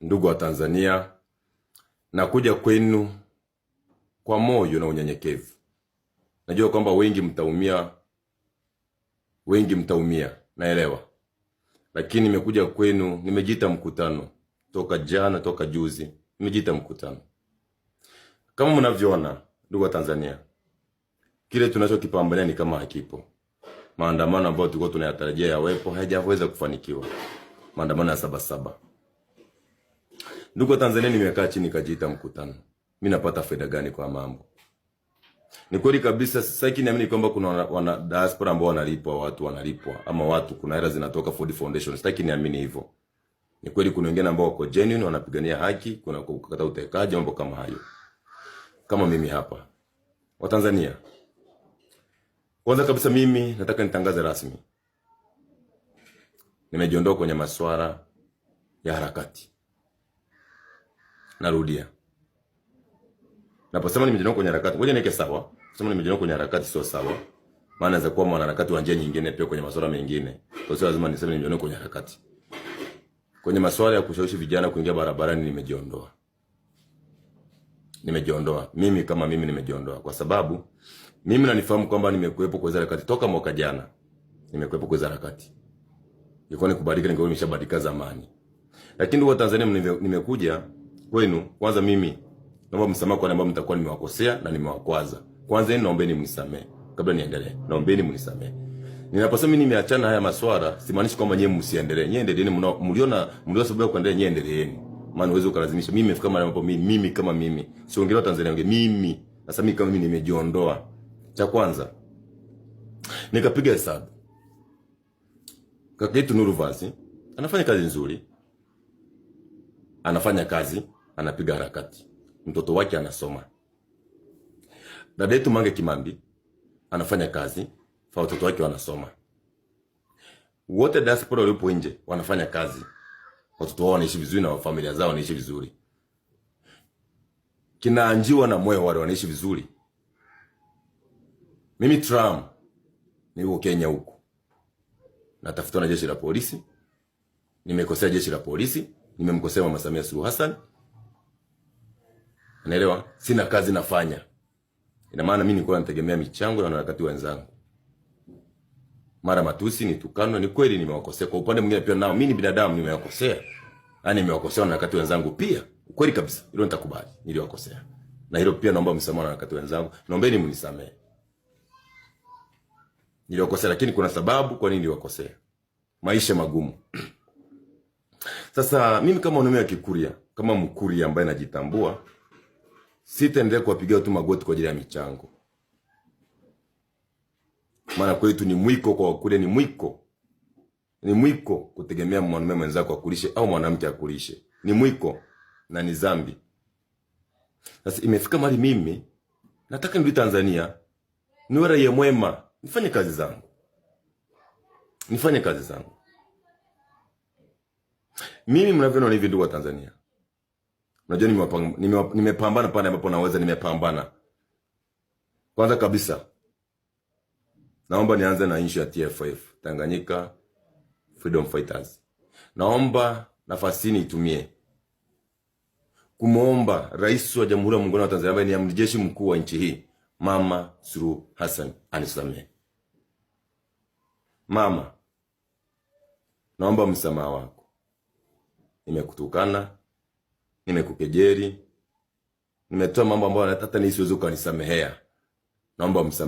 Ndugu wa Tanzania, nakuja kwenu kwa moyo na unyenyekevu. Najua kwamba wengi mtaumia, naelewa. Lakini nimekuja kwenu, nimejiita mkutano. Toka juzi, nimejiita mkutano. Kama mnavyoona, ndugu wa Tanzania, kile tunachokipambania ni kama hakipo. Maandamano ambayo tulikuwa tunayatarajia yawepo hayajaweza kufanikiwa. Maandamano ya Sabasaba. Ndugu wa Tanzania, nimekaa chini nikajiita mkutano. Mimi napata faida gani kwa mambo? Ni kweli kabisa sasa hivi naamini kwamba kuna wana diaspora ambao wanalipwa ama watu kuna hela zinatoka for the foundation. Sitaki niamini hivyo. Ni kweli kuna wengine ambao wako genuine wanapigania haki, kuna kukata utekaji, mambo kama hayo. Kama mimi hapa. Wa Tanzania. Kwanza kabisa mimi nataka nitangaze rasmi. Nimejiondoa kwenye masuala ya harakati. Narudia. Naposema nimejiondoa kwenye harakati, ngoja niweke sawa. Kusema nimejiondoa kwenye harakati sio sawa. Maana inaweza kuwa mwanaharakati wa njia nyingine pia kwenye masuala mengine. Kwa hiyo lazima niseme nimejiondoa kwenye harakati. Kwenye masuala ya kushawishi vijana kuingia barabarani nimejiondoa. Mimi kama mimi nimejiondoa kwa sababu mimi nanifahamu kwamba nimekuepo kwa harakati toka mwaka jana. Nimekuepo kwa harakati. Ilikuwa ni kubadilika, ningekuwa nimeshabadilika zamani. Lakini ndugu wa Tanzania, nimekuja kwenu. Kwanza mimi naomba msamaha kwa ambao mtakuwa nimewakosea na nimewakwaza. Kwanza naombeni mnisamehe kabla niendelee. Naombeni mnisamehe. Ninaposema mimi nimeachana haya maswala, simaanishi kwamba nyewe msiendelee. Nyewe endeleeni, mlio sababu ya kuendelea, nyewe endeleeni. Maana uwezo ukalazimisha. Mimi nimefika mahali ambapo mimi kama mimi, siongelea Tanzania wangu, mimi sasa mimi kama mimi nimejiondoa. Cha kwanza nikapiga hesabu. Kaka yetu Nuru Vazi anafanya kazi nzuri. Anafanya kazi, anapiga harakati. Mtoto wake anasoma. Dada yetu Mange Kimambi anafanya kazi, fa watoto wake wanasoma. Wote diaspora walipo nje wanafanya kazi. Watoto wao wanaishi vizuri na familia zao wanaishi vizuri. Kinaanjiwa na moyo wale wanaishi vizuri. Mimi Trump niko Kenya huko. Natafutwa na jeshi la polisi. Nimekosea jeshi la polisi, nimemkosea Mama Samia Suluhu Hassan. Unaelewa? Sina kazi nafanya. Ina maana mimi nilikuwa nategemea michango na wanaharakati wenzangu. Mara matusi nitukano, ni kweli nimewakosea. Kwa upande mwingine pia nao mimi ni binadamu, nimewakosea. Yaani nimewakosea wanaharakati wenzangu pia. Kweli kabisa. Hilo nitakubali. Niliwakosea. Na hilo pia naomba msamaha na wanaharakati wenzangu. Naombeni mnisamehe. Niliwakosea, lakini kuna sababu kwa nini niliwakosea. Maisha magumu. Sasa mimi kama mwanaume wa Kikuria, kama Mkuria ambaye najitambua, sitaendelea kuwapigia tu magoti kwa ajili ya michango. Maana kwetu ni mwiko kwa Wakuria, ni mwiko. Ni mwiko kutegemea mwanaume mwenzako akulishe au mwanamke akulishe. Ni mwiko na ni dhambi. Sasa imefika mahali mimi nataka nirudi Tanzania, niwe raia mwema, nifanye kazi zangu. Mimi mnavyoona hivi ndugu wa Tanzania. Unajua nimepambana pale ambapo naweza, nimepambana. Kwanza kabisa naomba nianze na issue ya TFF, Tanganyika Freedom Fighters. Naomba nafasi hii itumie kumuomba Rais wa Jamhuri ya Muungano wa Tanzania ambaye ni amiri jeshi mkuu wa nchi hii, Mama Suluhu Hassan, anisamehe. Mama, naomba msamaha wako. Nimekutukana, nimekukejeli, nimetoa mambo ambayo hata nisiweze kunisamehea. Naomba msamaha.